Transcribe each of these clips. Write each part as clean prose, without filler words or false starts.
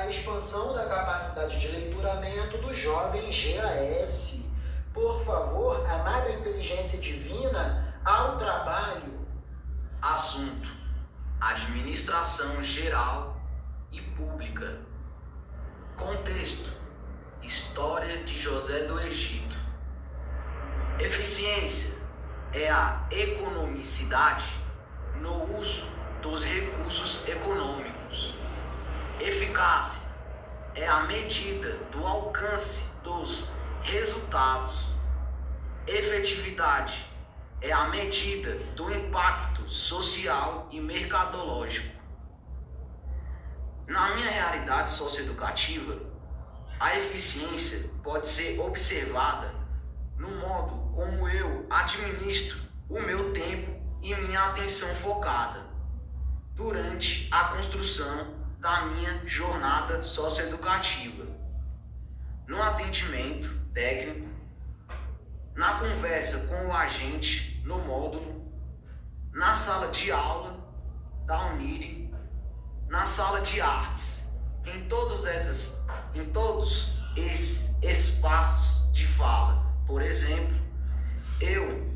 a expansão da capacidade de leituramento do jovem GAS. Por favor, amada inteligência divina, ao trabalho. Assunto: administração geral e pública. Contexto: história de José do Egito. Eficiência é a economicidade no uso dos recursos econômicos. Eficácia é a medida do alcance dos resultados. Efetividade é a medida do impacto social e mercadológico. Na minha realidade socioeducativa, a eficiência pode ser observada no modo como eu administro o meu tempo e minha atenção focada durante a construção da minha jornada socioeducativa, no atendimento técnico, na conversa com o agente no módulo, na sala de aula da Unire, na sala de artes, em todos esses espaços de fala. Por exemplo, eu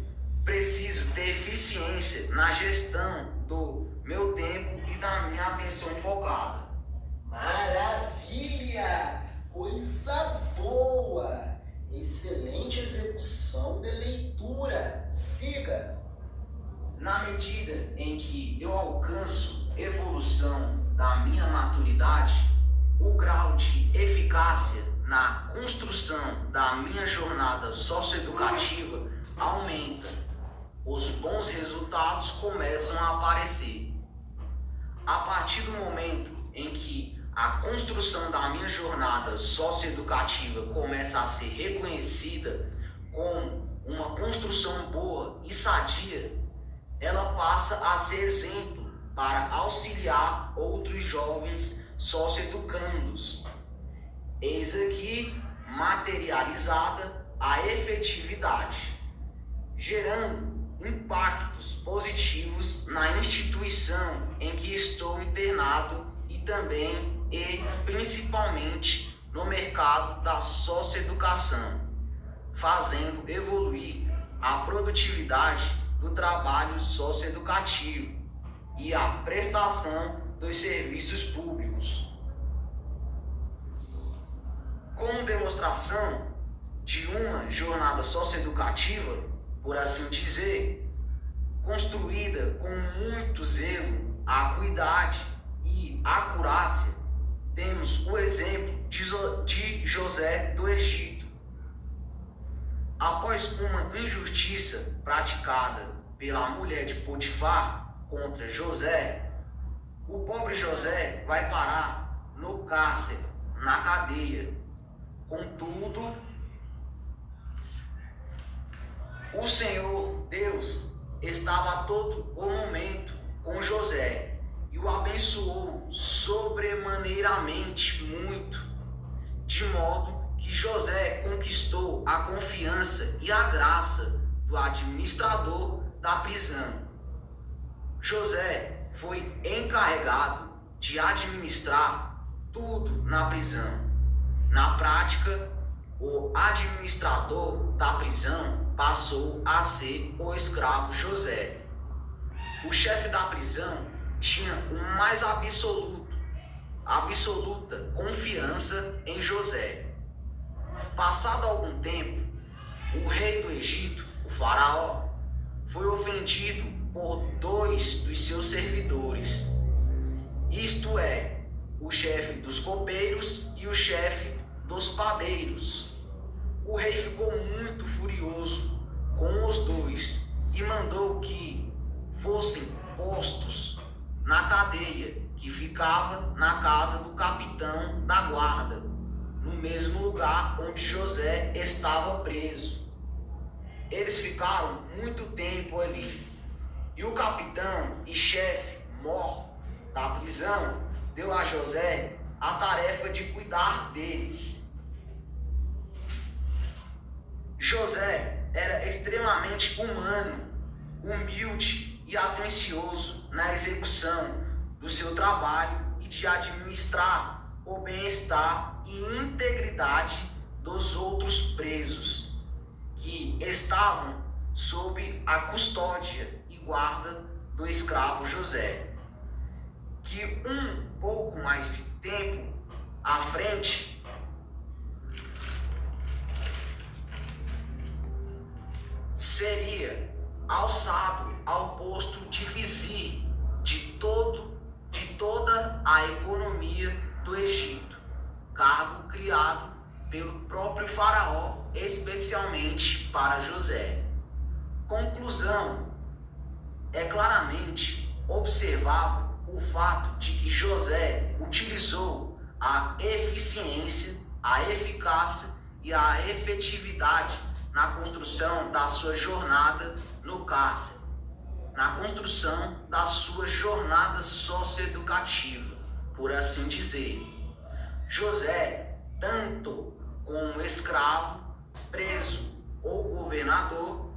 preciso ter eficiência na gestão do meu tempo e da minha atenção focada. Maravilha! Coisa boa! Excelente execução de leitura. Siga! Na medida em que eu alcanço evolução da minha maturidade, o grau de eficácia na construção da minha jornada socioeducativa aumenta. Os bons resultados começam a aparecer. A partir do momento em que a construção da minha jornada socioeducativa começa a ser reconhecida como uma construção boa e sadia, ela passa a ser exemplo para auxiliar outros jovens socioeducandos. Eis aqui materializada a efetividade, gerando impactos positivos na instituição em que estou internado e também e principalmente no mercado da socioeducação, fazendo evoluir a produtividade do trabalho socioeducativo e a prestação dos serviços públicos. Como demonstração de uma jornada socioeducativa, por assim dizer, construída com muito zelo, acuidade e acurácia, temos o exemplo de José do Egito. Após uma injustiça praticada pela mulher de Potifar contra José, o pobre José vai parar no cárcere, na cadeia. Contudo, o Senhor Deus estava a todo o momento com José e o abençoou sobremaneiramente muito, de modo que José conquistou a confiança e a graça do administrador da prisão. José foi encarregado de administrar tudo na prisão. Na prática, o administrador da prisão passou a ser o escravo José. O chefe da prisão tinha uma mais absoluta confiança em José. Passado algum tempo, o rei do Egito, o faraó, foi ofendido por dois dos seus servidores, isto é, o chefe dos copeiros e o chefe dos padeiros. O rei ficou muito furioso com os dois e mandou que fossem postos na cadeia que ficava na casa do capitão da guarda, no mesmo lugar onde José estava preso. Eles ficaram muito tempo ali, e o capitão e chefe mor da prisão deu a José a tarefa de cuidar deles. José era extremamente humano, humilde e atencioso na execução do seu trabalho e de administrar o bem-estar e integridade dos outros presos que estavam sob a custódia e guarda do escravo José, que um pouco mais de tempo à frente seria alçado ao posto de vizir de toda a economia do Egito, cargo criado pelo próprio faraó especialmente para José. Conclusão: é claramente observável o fato de que José utilizou a eficiência, a eficácia e a efetividade na construção da sua jornada no cárcere, na construção da sua jornada socioeducativa, por assim dizer. José, tanto como escravo, preso ou governador,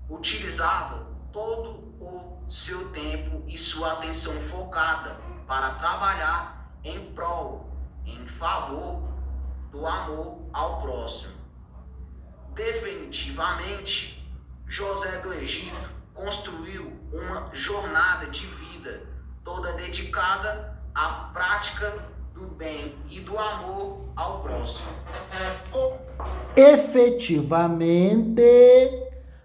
utilizava todo o seu tempo e sua atenção focada para trabalhar em prol, em favor do amor ao próximo. Definitivamente, José do Egito construiu uma jornada de vida toda dedicada à prática do bem e do amor ao próximo. Efetivamente,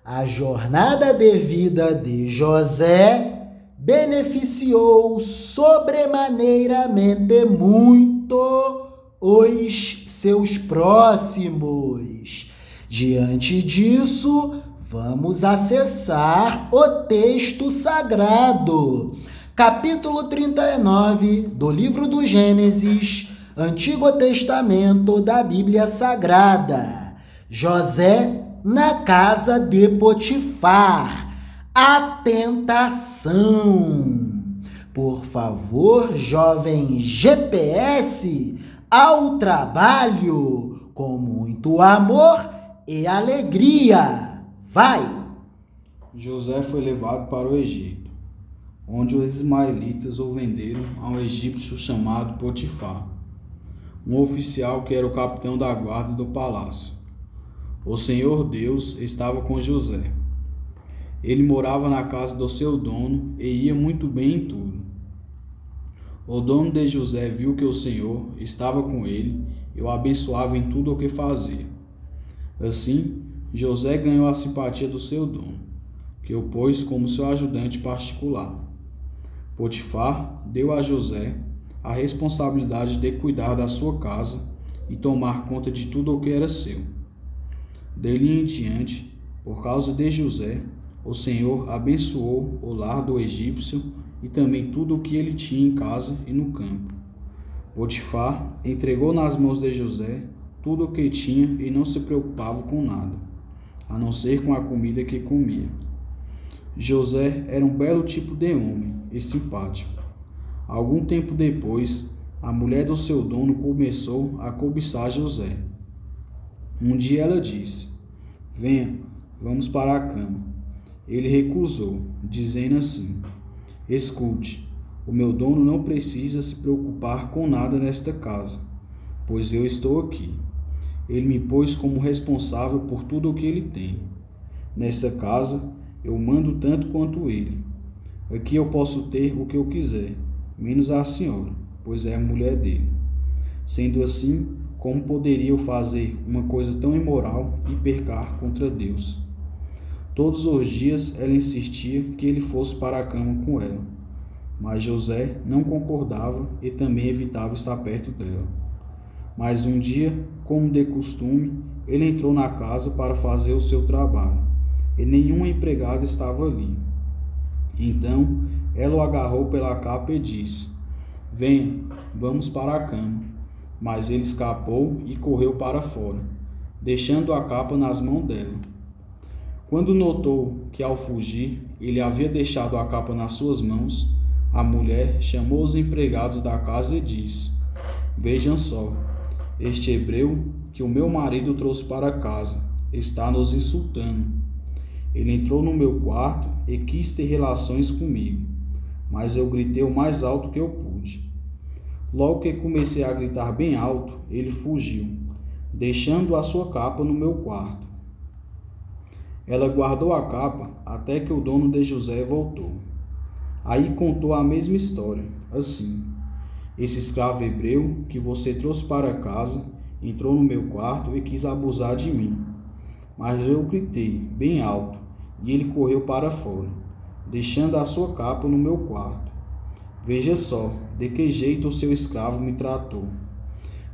a jornada de vida de José beneficiou sobremaneiramente muito os seus próximos. Diante disso, vamos acessar o texto sagrado, capítulo 39 do livro do Gênesis, Antigo Testamento da Bíblia Sagrada. José na casa de Potifar. A tentação. Por favor, jovem GPS, ao trabalho, com muito amor e alegria. Vai! José foi levado para o Egito, onde os ismaelitas o venderam a um egípcio chamado Potifar, um oficial que era o capitão da guarda do palácio. O Senhor Deus estava com José. Ele morava na casa do seu dono e ia muito bem em tudo. O dono de José viu que o Senhor estava com ele e o abençoava em tudo o que fazia. Assim, José ganhou a simpatia do seu dono, que o pôs como seu ajudante particular. Potifar deu a José a responsabilidade de cuidar da sua casa e tomar conta de tudo o que era seu. Dali em diante, por causa de José, o Senhor abençoou o lar do egípcio e também tudo o que ele tinha em casa e no campo. Potifar entregou nas mãos de José tudo o que tinha e não se preocupava com nada, a não ser com a comida que comia. José era um belo tipo de homem e simpático. Algum tempo depois, a mulher do seu dono começou a cobiçar José. Um dia ela disse: "Venha, vamos para a cama." Ele recusou, dizendo assim: "Escute, o meu dono não precisa se preocupar com nada nesta casa, pois eu estou aqui. Ele me pôs como responsável por tudo o que ele tem. Nesta casa, eu mando tanto quanto ele. Aqui eu posso ter o que eu quiser, menos a senhora, pois é a mulher dele. Sendo assim, como poderia eu fazer uma coisa tão imoral e pecar contra Deus?" Todos os dias ela insistia que ele fosse para a cama com ela, mas José não concordava e também evitava estar perto dela. Mas um dia, como de costume, ele entrou na casa para fazer o seu trabalho, e nenhuma empregada estava ali. Então, ela o agarrou pela capa e disse: "Venha, vamos para a cama." Mas ele escapou e correu para fora, deixando a capa nas mãos dela. Quando notou que, ao fugir, ele havia deixado a capa nas suas mãos, a mulher chamou os empregados da casa e disse: "Vejam só, este hebreu que o meu marido trouxe para casa está nos insultando. Ele entrou no meu quarto e quis ter relações comigo, mas eu gritei o mais alto que eu pude. Logo que comecei a gritar bem alto, ele fugiu, deixando a sua capa no meu quarto. Ela guardou a capa até que o dono de José voltou. Aí contou a mesma história, assim: esse escravo hebreu que você trouxe para casa entrou no meu quarto e quis abusar de mim. Mas eu gritei bem alto e ele correu para fora, deixando a sua capa no meu quarto. Veja só de que jeito o seu escravo me tratou.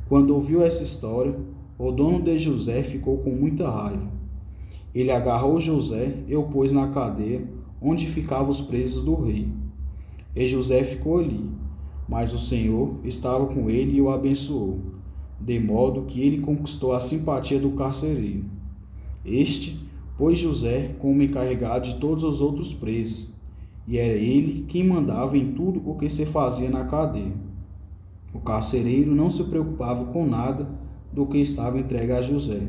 Quando ouviu essa história, o dono de José ficou com muita raiva. Ele agarrou José e o pôs na cadeia onde ficavam os presos do rei. E José ficou ali, mas o Senhor estava com ele e o abençoou, de modo que ele conquistou a simpatia do carcereiro. Este pôs José como encarregado de todos os outros presos, e era ele quem mandava em tudo o que se fazia na cadeia. O carcereiro não se preocupava com nada do que estava entregue a José,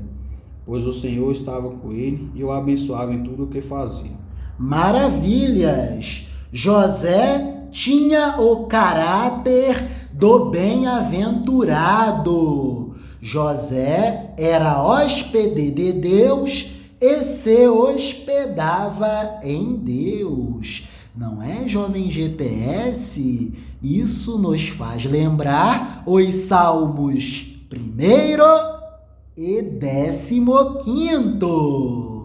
pois o Senhor estava com ele e o abençoava em tudo o que fazia. Maravilhas! José tinha o caráter do bem-aventurado. José era hóspede de Deus e se hospedava em Deus. Não é, jovem GPS? Isso nos faz lembrar os Salmos 1º e 15º.